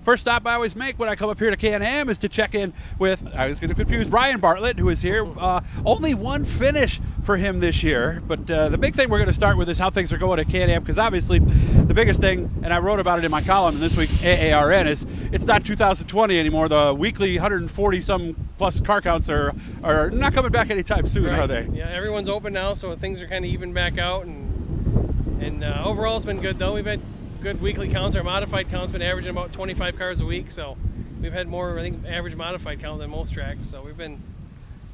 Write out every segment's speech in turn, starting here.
First stop I always make when I come up here to Can-Am is to check in with, I was going to confuse, Brian Bartlett, who is here. Only one finish for him this year, but the big thing we're going to start with is how things are going at Can-Am, because obviously the biggest thing, and I wrote about it in my column in this week's AARN, is it's not 2020 anymore. The weekly 140-some plus car counts are not coming back anytime soon, right. Are they? Yeah, everyone's open now, so things are kind of even back out, and overall it's been good though. We've had good weekly counts. Our modified count's been averaging about 25 cars a week, so we've had more, I think, average modified count than most tracks, so we've been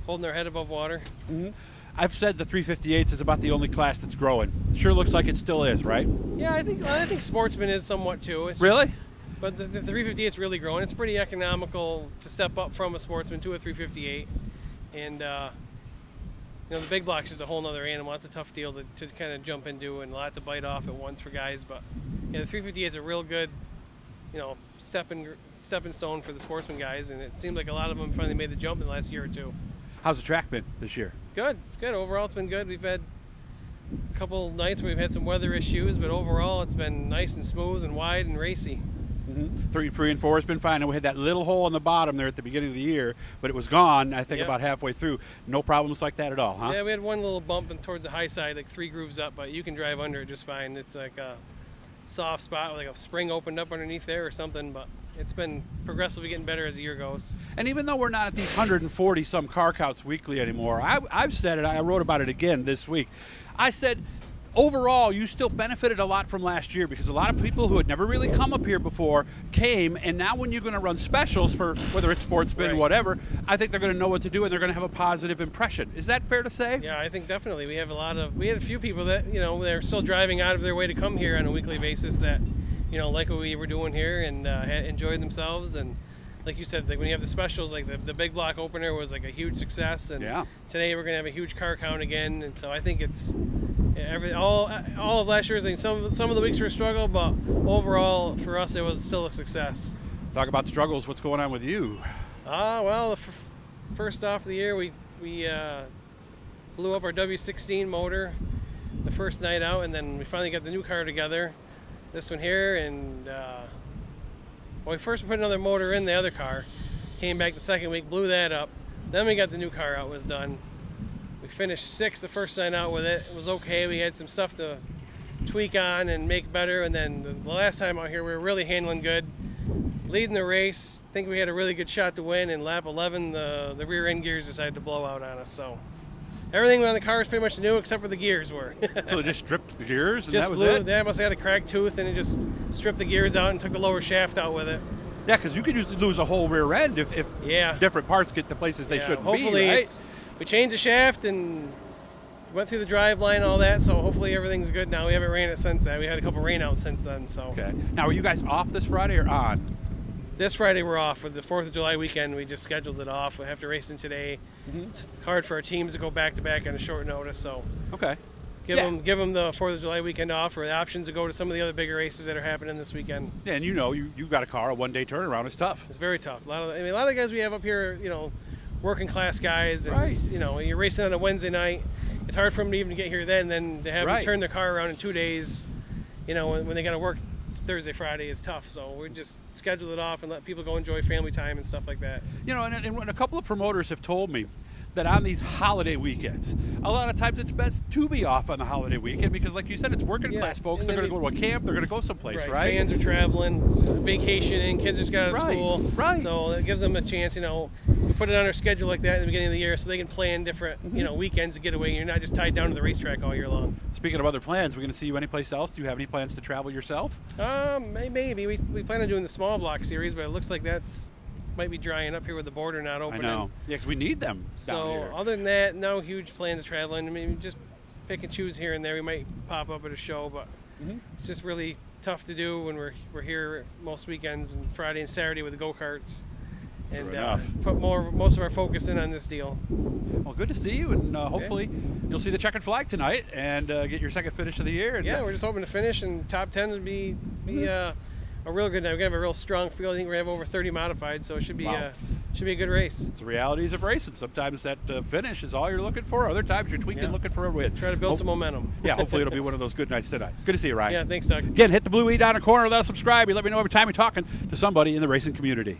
holding our head above water. Mm-hmm. I've said the 358s is about the only class that's growing. Sure looks like it still is, right? Yeah, I think Sportsman is somewhat too. It's really? Just, but the 358 is really growing. It's pretty economical to step up from a Sportsman to a 358, and you know, the big block's just a whole nother animal. That's a tough deal to kind of jump into, and a lot to bite off at once for guys. But yeah, the 358 is a real good, you know, stepping stone for the Sportsman guys, and it seemed like a lot of them finally made the jump in the last year or two. How's the track been this year? Good. Overall, it's been good. We've had a couple nights where we've had some weather issues, but overall, it's been nice and smooth and wide and racy. Mm-hmm. 3 and 4 has been fine, and we had that little hole on the bottom there at the beginning of the year, but it was gone, I think, about halfway through. No problems like that at all, huh? Yeah, we had one little bump towards the high side, like 3 grooves up, but you can drive under it just fine. It's like a soft spot, like a spring opened up underneath there or something, but it's been progressively getting better as the year goes. And even though we're not at these 140-some car counts weekly anymore, I've said it, I wrote about it again this week. I said, overall, you still benefited a lot from last year, because a lot of people who had never really come up here before came, and now when you're going to run specials for whether it's Sportsman, right, whatever, I think they're going to know what to do, and they're going to have a positive impression. Is that fair to say? Yeah, I think definitely. We had a few people that, you know, they're still driving out of their way to come here on a weekly basis that, you know, like what we were doing here and enjoyed themselves. And like you said, like when you have the specials, like the big block opener was like a huge success, and today we're going to have a huge car count again, and so I think it's all of last year's, like some of the weeks were a struggle, but overall for us it was still a success. Talk about struggles. What's going on with you? Well, first off of the year we blew up our W16 motor the first night out, and then we finally got the new car together, this one here, and well, we first put another motor in the other car, came back the second week, blew that up, then we got the new car out, was done. We finished 6th the first night out with it. It was okay. We had some stuff to tweak on and make better, and then the last time out here we were really handling good, leading the race. I think we had a really good shot to win, and lap 11 the rear end gears decided to blow out on us. So everything on the car was pretty much new except for the gears were. So it just stripped the gears and just that was it? Yeah, it must have had a cracked tooth, and it just stripped the gears out and took the lower shaft out with it. Yeah, because you could usually lose a whole rear end if different parts get to places they shouldn't be, right? We changed the shaft and went through the drive line and all that, so hopefully everything's good now. We haven't ran it since then. We had a couple rainouts since then. So. Okay. Now, are you guys off this Friday or on? This Friday we're off. For the 4th of July weekend, we just scheduled it off. We have to race in today. Mm-hmm. It's hard for our teams to go back-to-back on a short notice, so. Okay. Give them the 4th of July weekend off, or the options to go to some of the other bigger races that are happening this weekend. Yeah, and you know, you've got a car, a one-day turnaround is tough. It's very tough. A lot of the guys we have up here, you know, working class guys, and right, you know, you're racing on a Wednesday night. It's hard for them to even get here then to have them turn their car around in 2 days, you know, when they got to work Thursday, Friday is tough. So we just schedule it off and let people go enjoy family time and stuff like that. You know, and a couple of promoters have told me that on these holiday weekends, a lot of times it's best to be off on the holiday weekend, because like you said, it's working class folks. They're going to go to a camp, they're going to go someplace, right? Fans are traveling, vacationing, kids just got out of school. Right. So it gives them a chance, you know, we put it on our schedule like that at the beginning of the year so they can plan different, you know, weekends to get away. You're not just tied down to the racetrack all year long. Speaking of other plans, we're going to see you anyplace else. Do you have any plans to travel yourself? Maybe. We plan on doing the small block series, but it looks like that's might be drying up here with the border not opening. I know. Yeah, because we need them down here. So other than that, no huge plans of traveling. I mean, just pick and choose here and there. We might pop up at a show, but it's just really tough to do when we're here most weekends, and Friday and Saturday with the go-karts. And put most of our focus in on this deal. Well, good to see you, and hopefully you'll see the checkered flag tonight and get your second finish of the year. And, yeah, we're just hoping to finish, and top 10 would be a real good night. We're gonna have a real strong field. I think we're gonna have over 30 modified, so it should be Wow. should be a good race. It's the realities of racing. Sometimes that finish is all you're looking for. Other times you're tweaking, Yeah. looking for a win. Try to build some momentum. Yeah, hopefully it'll be one of those good nights tonight. Good to see you, Ryan. Yeah, thanks, Doug. Again, hit the blue E down the corner. Let us subscribe. You let me know every time you're talking to somebody in the racing community.